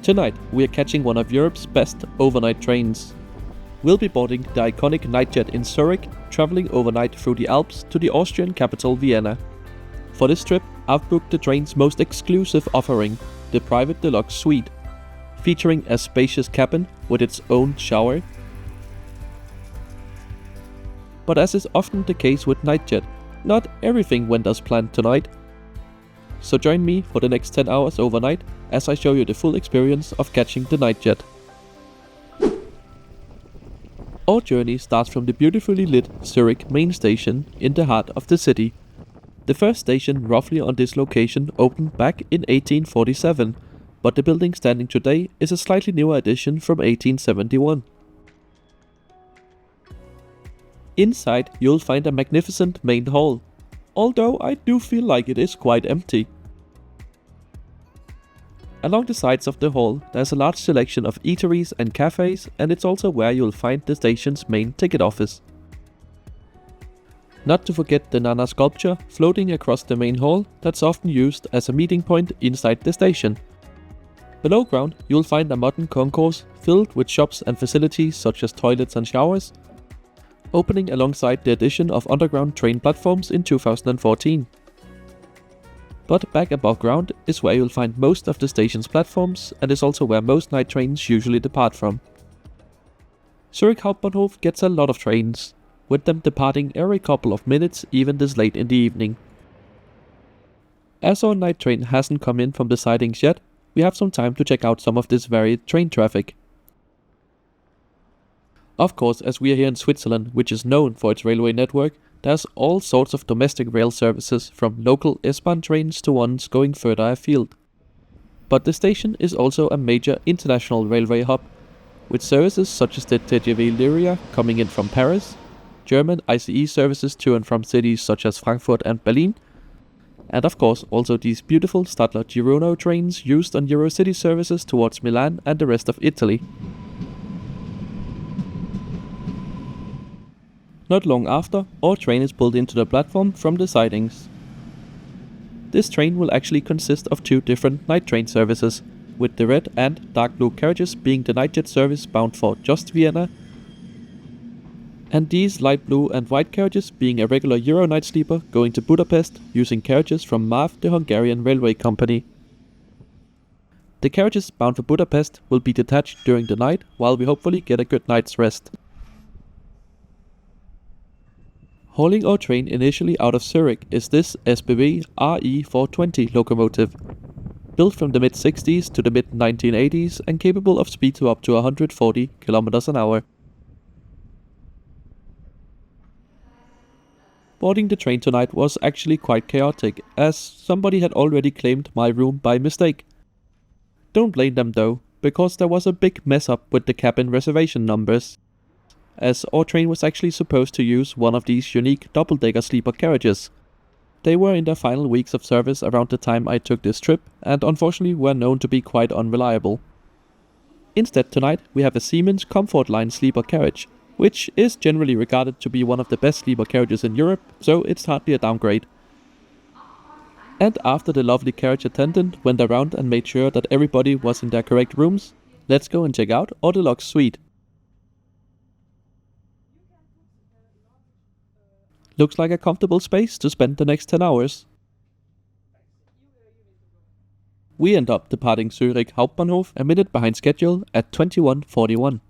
Tonight, we are catching one of Europe's best overnight trains. We'll be boarding the iconic Nightjet in Zurich, traveling overnight through the Alps to the Austrian capital Vienna. For this trip, I've booked the train's most exclusive offering, the Private Deluxe Suite, featuring a spacious cabin with its own shower. But as is often the case with Nightjet, not everything went as planned tonight. So join me for the next 10 hours overnight as I show you the full experience of catching the Nightjet. Our journey starts from the beautifully lit Zurich main station in the heart of the city. The first station roughly on this location opened back in 1847, but the building standing today is a slightly newer addition from 1871. Inside you'll find a magnificent main hall, although I do feel like it is quite empty. Along the sides of the hall there's a large selection of eateries and cafes, and it's also where you'll find the station's main ticket office. Not to forget the Nana sculpture floating across the main hall that's often used as a meeting point inside the station. Below ground you'll find a modern concourse filled with shops and facilities such as toilets and showers, opening alongside the addition of underground train platforms in 2014. But back above ground is where you'll find most of the station's platforms, and is also where most night trains usually depart from. Zurich Hauptbahnhof gets a lot of trains, with them departing every couple of minutes even this late in the evening. As our night train hasn't come in from the sidings yet, we have some time to check out some of this varied train traffic. Of course, as we are here in Switzerland, which is known for its railway network, there's all sorts of domestic rail services, from local S-Bahn trains to ones going further afield. But the station is also a major international railway hub, with services such as the TGV Lyria coming in from Paris, German ICE services to and from cities such as Frankfurt and Berlin, and of course also these beautiful Stadler Girona trains used on Eurocity services towards Milan and the rest of Italy. Not long after, our train is pulled into the platform from the sidings. This train will actually consist of two different night train services, with the red and dark blue carriages being the Nightjet service bound for just Vienna, and these light blue and white carriages being a regular Euro night sleeper going to Budapest using carriages from MÁV, the Hungarian railway company. The carriages bound for Budapest will be detached during the night while we hopefully get a good night's rest. Hauling our train initially out of Zurich is this ÖBB RE420 locomotive, built from the mid-60s to the mid-1980s and capable of speed to up to 140 km an hour. Boarding the train tonight was actually quite chaotic, as somebody had already claimed my room by mistake. Don't blame them though, because there was a big mess up with the cabin reservation numbers, as our train was actually supposed to use one of these unique double-decker sleeper carriages. They were in their final weeks of service around the time I took this trip, and unfortunately were known to be quite unreliable. Instead tonight we have a Siemens Comfort Line sleeper carriage, which is generally regarded to be one of the best sleeper carriages in Europe, so it's hardly a downgrade. And after the lovely carriage attendant went around and made sure that everybody was in their correct rooms, let's go and check out our deluxe suite. Looks like a comfortable space to spend the next 10 hours. We end up departing Zürich Hauptbahnhof a minute behind schedule at 21:41.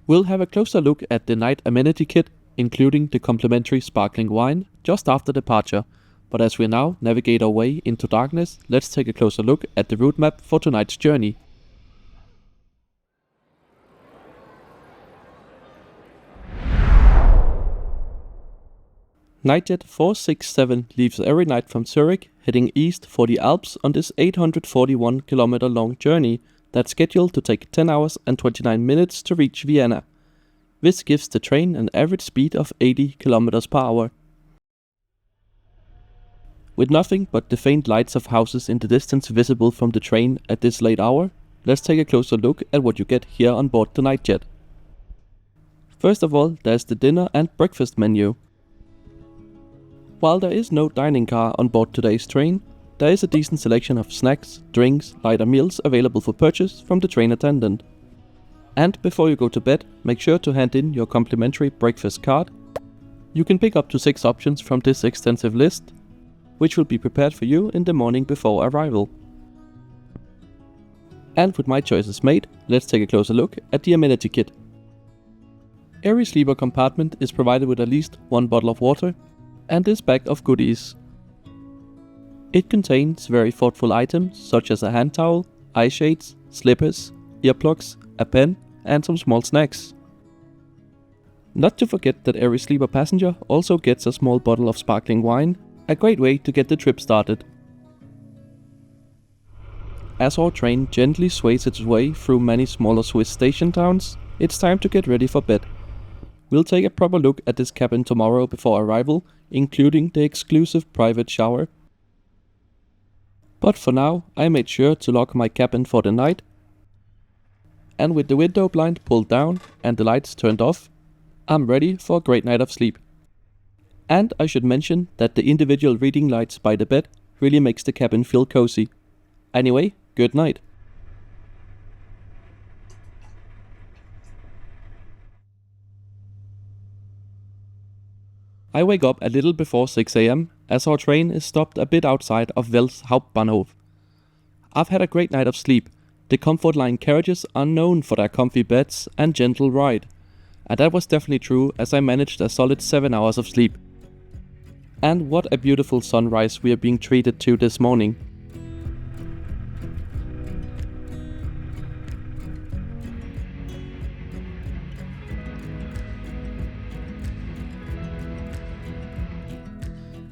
We'll have a closer look at the night amenity kit, including the complimentary sparkling wine, just after departure, but as we now navigate our way into darkness, let's take a closer look at the route map for tonight's journey. Nightjet 467 leaves every night from Zurich, heading east for the Alps on this 841 km long journey that's scheduled to take 10 hours and 29 minutes to reach Vienna. This gives the train an average speed of 80 km per hour. With nothing but the faint lights of houses in the distance visible from the train at this late hour, let's take a closer look at what you get here on board the Nightjet. First of all, there's the dinner and breakfast menu. While there is no dining car on board today's train, there is a decent selection of snacks, drinks, lighter meals available for purchase from the train attendant. And before you go to bed, make sure to hand in your complimentary breakfast card. You can pick up to 6 options from this extensive list, which will be prepared for you in the morning before arrival. And with my choices made, let's take a closer look at the amenity kit. Every sleeper compartment is provided with at least 1 bottle of water and this bag of goodies. It contains very thoughtful items such as a hand towel, eye shades, slippers, earplugs, a pen and some small snacks. Not to forget that every sleeper passenger also gets a small bottle of sparkling wine, a great way to get the trip started. As our train gently sways its way through many smaller Swiss station towns, it's time to get ready for bed. We'll take a proper look at this cabin tomorrow before arrival, including the exclusive private shower. But for now, I made sure to lock my cabin for the night, and with the window blind pulled down and the lights turned off, I'm ready for a great night of sleep. And I should mention that the individual reading lights by the bed really makes the cabin feel cozy. Anyway, good night. I wake up a little before 6 AM as our train is stopped a bit outside of Wels' Hauptbahnhof. I've had a great night of sleep. The Comfort Line carriages are known for their comfy beds and gentle ride. And that was definitely true as I managed a solid 7 hours of sleep. And what a beautiful sunrise we are being treated to this morning.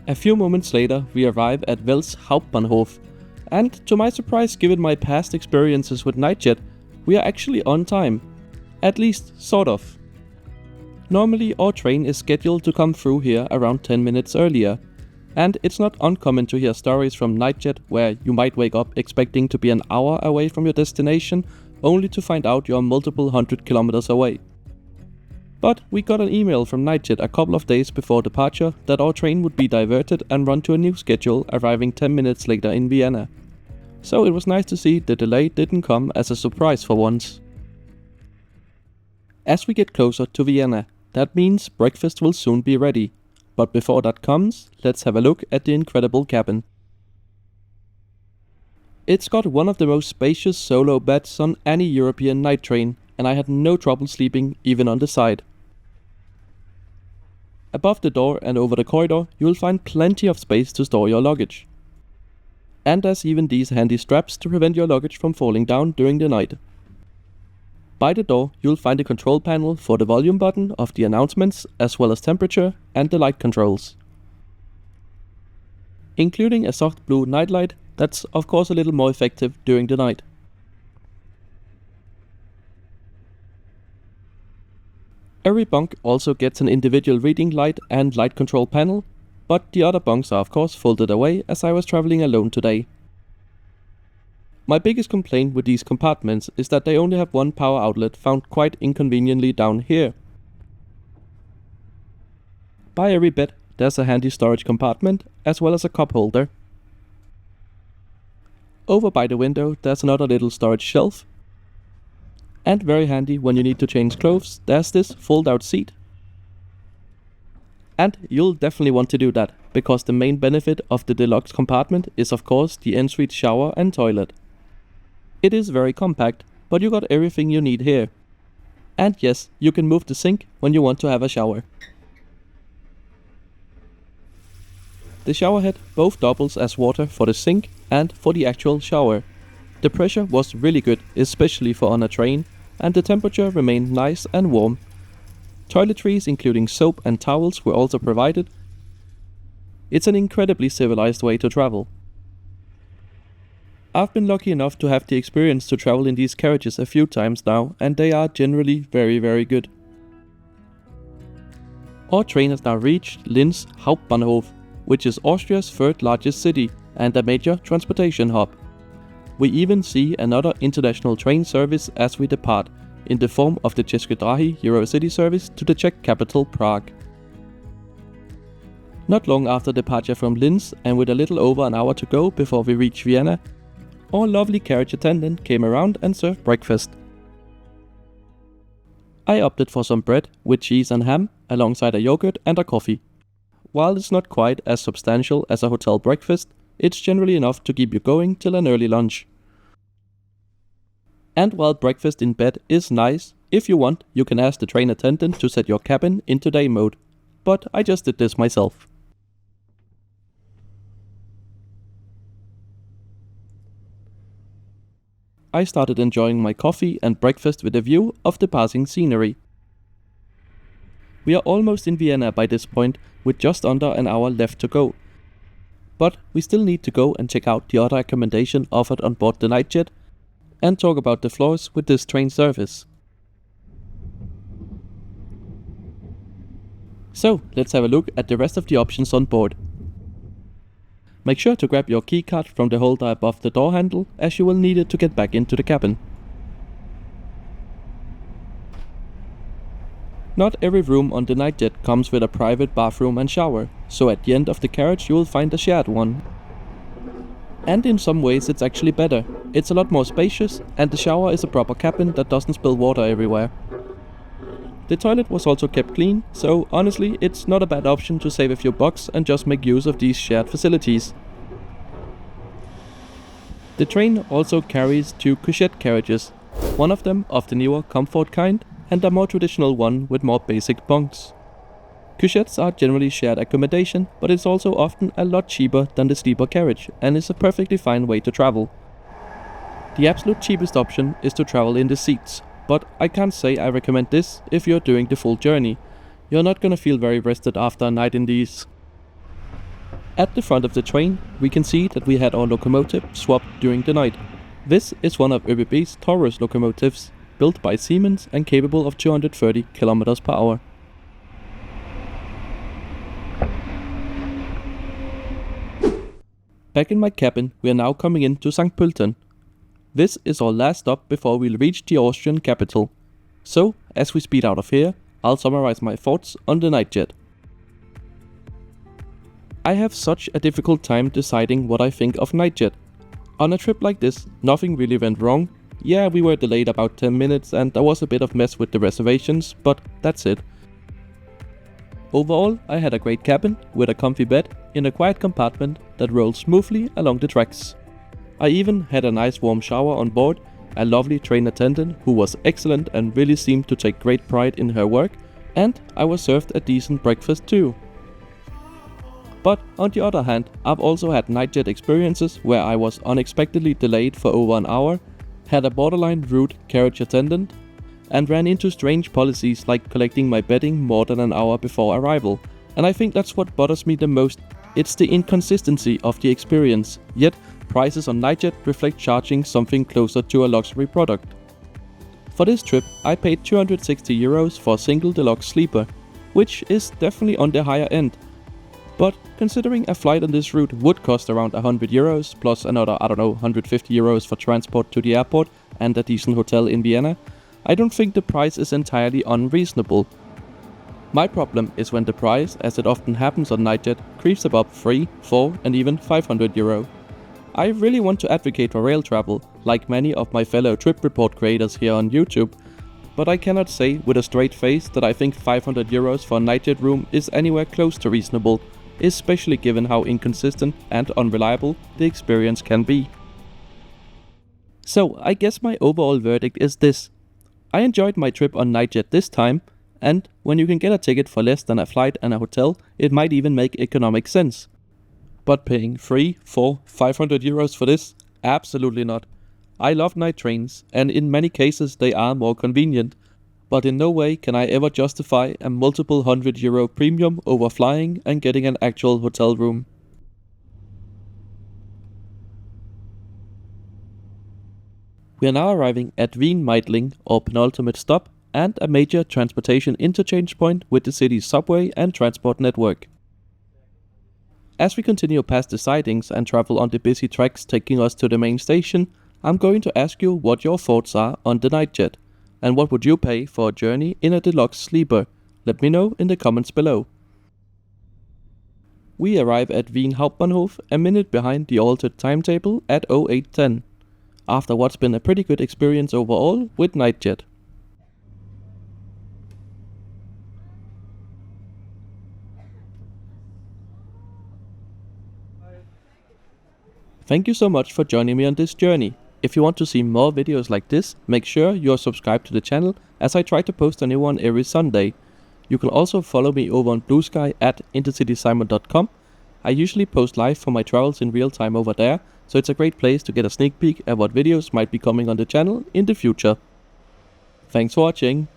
A few moments later we arrive at Wels' Hauptbahnhof, and to my surprise, given my past experiences with Nightjet, we are actually on time. At least, sort of. Normally our train is scheduled to come through here around 10 minutes earlier, and it's not uncommon to hear stories from Nightjet where you might wake up expecting to be an hour away from your destination, only to find out you're multiple 100 kilometers away. But we got an email from Nightjet a couple of days before departure that our train would be diverted and run to a new schedule, arriving 10 minutes later in Vienna. So it was nice to see the delay didn't come as a surprise for once. As we get closer to Vienna, that means breakfast will soon be ready. But before that comes, let's have a look at the incredible cabin. It's got one of the most spacious solo beds on any European night train, and I had no trouble sleeping even on the side. Above the door and over the corridor, you will find plenty of space to store your luggage. And there's even these handy straps to prevent your luggage from falling down during the night. By the door, you'll find a control panel for the volume button of the announcements, as well as temperature and the light controls. Including a soft blue nightlight that's of course a little more effective during the night. Every bunk also gets an individual reading light and light control panel, but the other bunks are of course folded away as I was traveling alone today. My biggest complaint with these compartments is that they only have one power outlet, found quite inconveniently down here. By every bed there's a handy storage compartment as well as a cup holder. Over by the window there's another little storage shelf. And very handy when you need to change clothes, there's this fold-out seat. And you'll definitely want to do that, because the main benefit of the deluxe compartment is of course the en-suite shower and toilet. It is very compact, but you got everything you need here. And yes, you can move the sink when you want to have a shower. The shower head both doubles as water for the sink and for the actual shower. The pressure was really good, especially for on a train, and the temperature remained nice and warm. Toiletries including soap and towels were also provided. It's an incredibly civilized way to travel. I've been lucky enough to have the experience to travel in these carriages a few times now, and they are generally very good. Our train has now reached Linz Hauptbahnhof, which is Austria's third largest city and a major transportation hub. We even see another international train service as we depart, in the form of the České dráhy Eurocity service to the Czech capital Prague. Not long after departure from Linz, and with a little over an hour to go before we reach Vienna, our lovely carriage attendant came around and served breakfast. I opted for some bread with cheese and ham, alongside a yogurt and a coffee. While it's not quite as substantial as a hotel breakfast, it's generally enough to keep you going till an early lunch. And while breakfast in bed is nice, if you want, you can ask the train attendant to set your cabin into day mode. But I just did this myself. I started enjoying my coffee and breakfast with a view of the passing scenery. We are almost in Vienna by this point, with just under an hour left to go. But we still need to go and check out the other accommodation offered on board the Nightjet, and talk about the floors with this train service. So, let's have a look at the rest of the options on board. Make sure to grab your keycard from the holder above the door handle, as you will need it to get back into the cabin. Not every room on the Nightjet comes with a private bathroom and shower, so at the end of the carriage you will find a shared one. And in some ways it's actually better. It's a lot more spacious, and the shower is a proper cabin that doesn't spill water everywhere. The toilet was also kept clean, so honestly it's not a bad option to save a few bucks and just make use of these shared facilities. The train also carries 2 couchette carriages, one of them of the newer comfort kind, and a more traditional one with more basic bunks. Couchettes are generally shared accommodation, but it's also often a lot cheaper than the sleeper carriage, and is a perfectly fine way to travel. The absolute cheapest option is to travel in the seats, but I can't say I recommend this if you're doing the full journey. You're not gonna feel very rested after a night in these. At the front of the train, we can see that we had our locomotive swapped during the night. This is one of ÖBB's Taurus locomotives, built by Siemens and capable of 230 km per hour. Back in my cabin, we are now coming into St. Pölten. This is our last stop before we'll reach the Austrian capital. So, as we speed out of here, I'll summarize my thoughts on the Nightjet. I have such a difficult time deciding what I think of Nightjet. On a trip like this, nothing really went wrong. Yeah, we were delayed about 10 minutes and there was a bit of mess with the reservations, but that's it. Overall, I had a great cabin with a comfy bed in a quiet compartment that rolled smoothly along the tracks. I even had a nice warm shower on board, a lovely train attendant who was excellent and really seemed to take great pride in her work, and I was served a decent breakfast too. But on the other hand, I've also had Nightjet experiences where I was unexpectedly delayed for over an hour, had a borderline rude carriage attendant, and ran into strange policies like collecting my bedding more than an hour before arrival. And I think that's what bothers me the most. It's the inconsistency of the experience, yet prices on Nightjet reflect charging something closer to a luxury product. For this trip, I paid €260 for a single deluxe sleeper, which is definitely on the higher end. But considering a flight on this route would cost around €100 plus another, €150 for transport to the airport and a decent hotel in Vienna, I don't think the price is entirely unreasonable. My problem is when the price, as it often happens on Nightjet, creeps above 3, 4 and even €500. I really want to advocate for rail travel, like many of my fellow trip report creators here on YouTube, but I cannot say with a straight face that I think €500 for a Nightjet room is anywhere close to reasonable, especially given how inconsistent and unreliable the experience can be. So I guess my overall verdict is this. I enjoyed my trip on Nightjet this time, and when you can get a ticket for less than a flight and a hotel, it might even make economic sense. But paying 3, 4, €500 for this? Absolutely not. I love night trains, and in many cases they are more convenient, but in no way can I ever justify a multiple €100 premium over flying and getting an actual hotel room. We are now arriving at Wien Meidling, our penultimate stop, and a major transportation interchange point with the city's subway and transport network. As we continue past the sidings and travel on the busy tracks taking us to the main station, I'm going to ask you what your thoughts are on the Nightjet, and what would you pay for a journey in a deluxe sleeper? Let me know in the comments below. We arrive at Wien Hauptbahnhof a minute behind the altered timetable at 0810, after what's been a pretty good experience overall with Nightjet. Thank you so much for joining me on this journey. If you want to see more videos like this, make sure you are subscribed to the channel, as I try to post a new one every Sunday. You can also follow me over on Blue Sky at intercitysimon.com. I usually post live from my travels in real time over there, so it's a great place to get a sneak peek at what videos might be coming on the channel in the future. Thanks for watching.